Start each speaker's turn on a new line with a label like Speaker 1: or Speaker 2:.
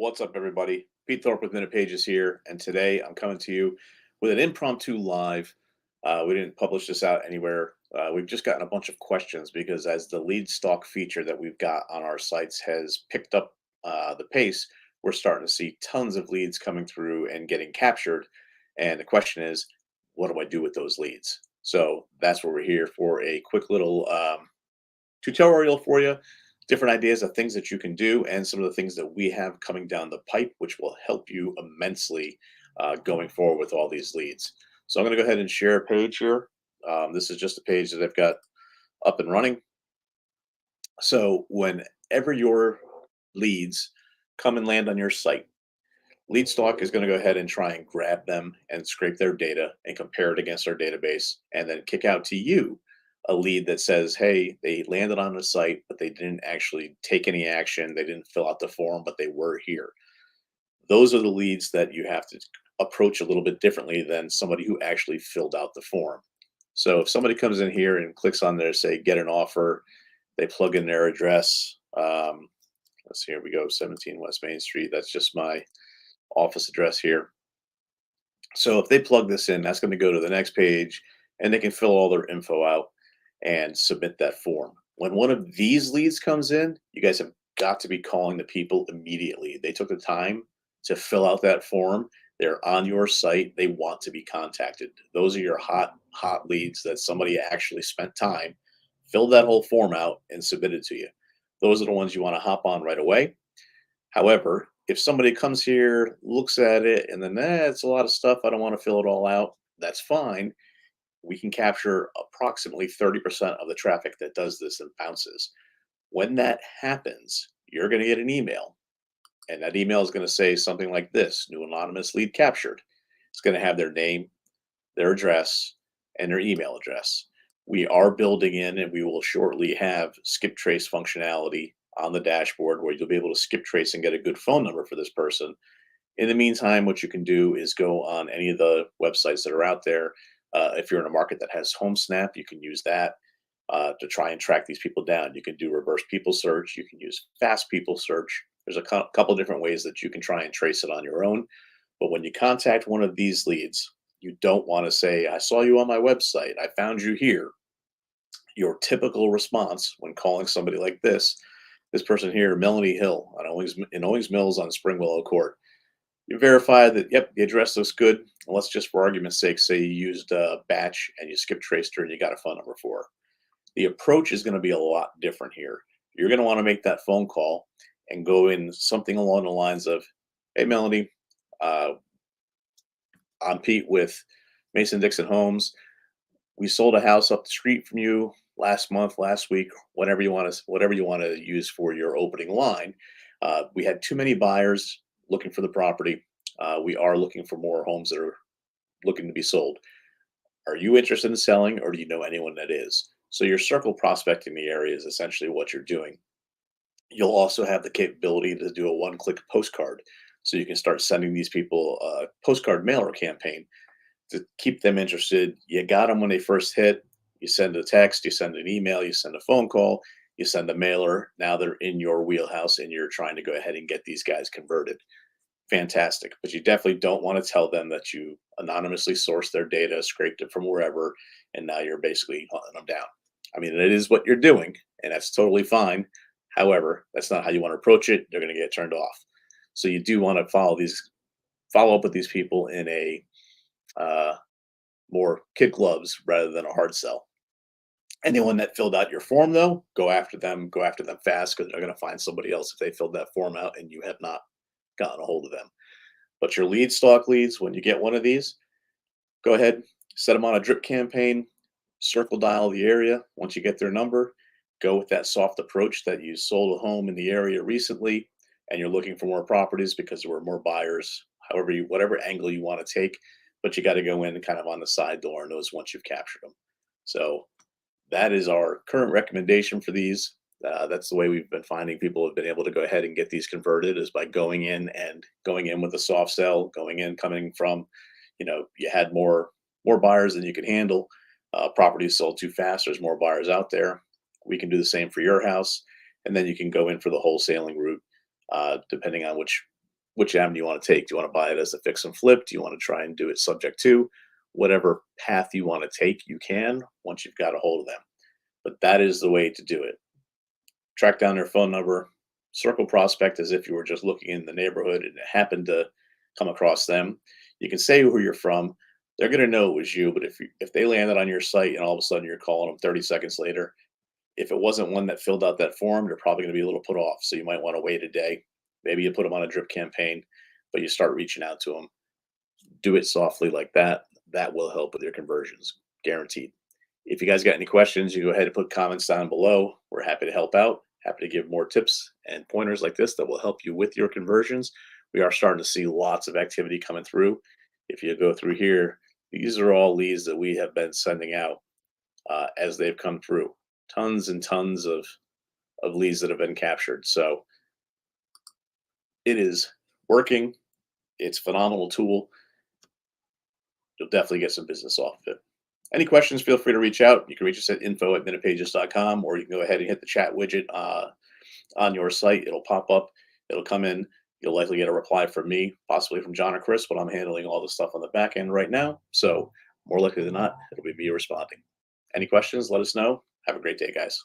Speaker 1: What's up, everybody? Pete Thorpe with MinutePages here, and today I'm coming to you with an impromptu live. We didn't publish this out anywhere. We've just gotten a bunch of questions because as the lead stock feature that we've got on our sites has picked up the pace, we're starting to see tons of leads coming through and getting captured. And the question is, what do I do with those leads? So that's what we're here for, a quick little tutorial for you, different ideas of things that you can do, and some of the things that we have coming down the pipe, which will help you immensely going forward with all these leads. So I'm going to go ahead and share a page here. This is just a page that I've got up and running. So whenever your leads come and land on your site, LeadStalk is going to go ahead and try and grab them and scrape their data and compare it against our database, and then kick out to you a lead that says, hey, they landed on the site, but they didn't actually take any action. They didn't fill out the form, but they were here. Those are the leads that you have to approach a little bit differently than somebody who actually filled out the form. So if somebody comes in here and clicks on there, say, get an offer, they plug in their address. Let's see, here we go, 17 West Main Street. That's just my office address here. So if they plug this in, that's going to go to the next page and they can fill all their info out and submit that form. When one of these leads comes in, you guys have got to be calling the people immediately. They took the time to fill out that form. They're on your site. They want to be contacted. Those are your hot leads that somebody actually spent time, filled that whole form out, and submitted to you. Those are the ones you want to hop on right away. However, if somebody comes here, looks at it, and then it's a lot of stuff, I don't want to fill it all out, that's fine. We can capture approximately 30% of the traffic that does this and bounces. When that happens, you're going to get an email, and that email is going to say something like this: new anonymous lead captured. It's going to have their name, their address, and their email address. We are building in, and we will shortly have skip trace functionality on the dashboard where you'll be able to skip trace and get a good phone number for this person. In the meantime, what you can do is go on any of the websites that are out there. If you're in a market that has HomeSnap, you can use that to try and track these people down. You can do reverse people search. You can use fast people search. There's a couple different ways that you can try and trace it on your own. But when you contact one of these leads, you don't want to say, I saw you on my website, I found you here. Your typical response when calling somebody like this person here, Melanie Hill, in Owings Mills on Spring Willow Court. You verify that, yep, the address looks good. And let's just, for argument's sake, say you used a batch and you skip traced her and you got a phone number for her. The approach is going to be a lot different here. You're going to want to make that phone call and go in something along the lines of, hey, Melanie, I'm Pete with Mason-Dixon Homes. We sold a house up the street from you last month, last week, whatever you want to use for your opening line. We had too many buyers looking for the property. We are looking for more homes that are looking to be sold. Are you interested in selling, or do you know anyone that is? So your circle prospecting the area is essentially what you're doing. You'll also have the capability to do a one-click postcard. So you can start sending these people a postcard mailer campaign to keep them interested. You got them when they first hit. You send a text, you send an email, you send a phone call, you send a mailer. Now they're in your wheelhouse and you're trying to go ahead and get these guys converted. Fantastic. But you definitely don't want to tell them that you anonymously sourced their data, scraped it from wherever, and now you're basically hunting them down. I mean, it is what you're doing, and that's totally fine. However, that's not how you want to approach it. They're going to get turned off. So you do want to follow up with these people in a uh, more kid gloves rather than a hard sell. Anyone that filled out your form, though, go after them fast, because they're going to find somebody else if they filled that form out and you have not gotten a hold of them. But your lead stock leads, when you get one of these, go ahead, set them on a drip campaign, circle dial the area. Once you get their number, go with that soft approach that you sold a home in the area recently and you're looking for more properties because there were more buyers, whatever angle you want to take, but you got to go in kind of on the side door and those once you've captured them. So that is our current recommendation for these. That's the way we've been finding people have been able to go ahead and get these converted, is by going in with a soft sell, coming from, you had more buyers than you could handle. Properties sold too fast. There's more buyers out there. We can do the same for your house, and then you can go in for the wholesaling route, depending on which which avenue you want to take. Do you want to buy it as a fix and flip? Do you want to try and do it subject to? Whatever path you want to take, you can once you've got a hold of them. But that is the way to do it. Track down their phone number, circle prospect as if you were just looking in the neighborhood and happened to come across them. You can say who you're from. They're going to know it was you, but if they landed on your site and all of a sudden you're calling them 30 seconds later, if it wasn't one that filled out that form, they're probably going to be a little put off. So you might want to wait a day. Maybe you put them on a drip campaign, but you start reaching out to them. Do it softly like that. That will help with your conversions, guaranteed. If you guys got any questions, you go ahead and put comments down below. We're happy to help out. Happy to give more tips and pointers like this that will help you with your conversions. We are starting to see lots of activity coming through. If you go through here, these are all leads that we have been sending out as they've come through. Tons and tons of leads that have been captured. So it is working. It's a phenomenal tool. You'll definitely get some business off of it. Any questions, feel free to reach out. You can reach us at info@minutepages.com, or you can go ahead and hit the chat widget on your site. It'll pop up. It'll come in. You'll likely get a reply from me, possibly from John or Chris, but I'm handling all the stuff on the back end right now. So more likely than not, it'll be me responding. Any questions, let us know. Have a great day, guys.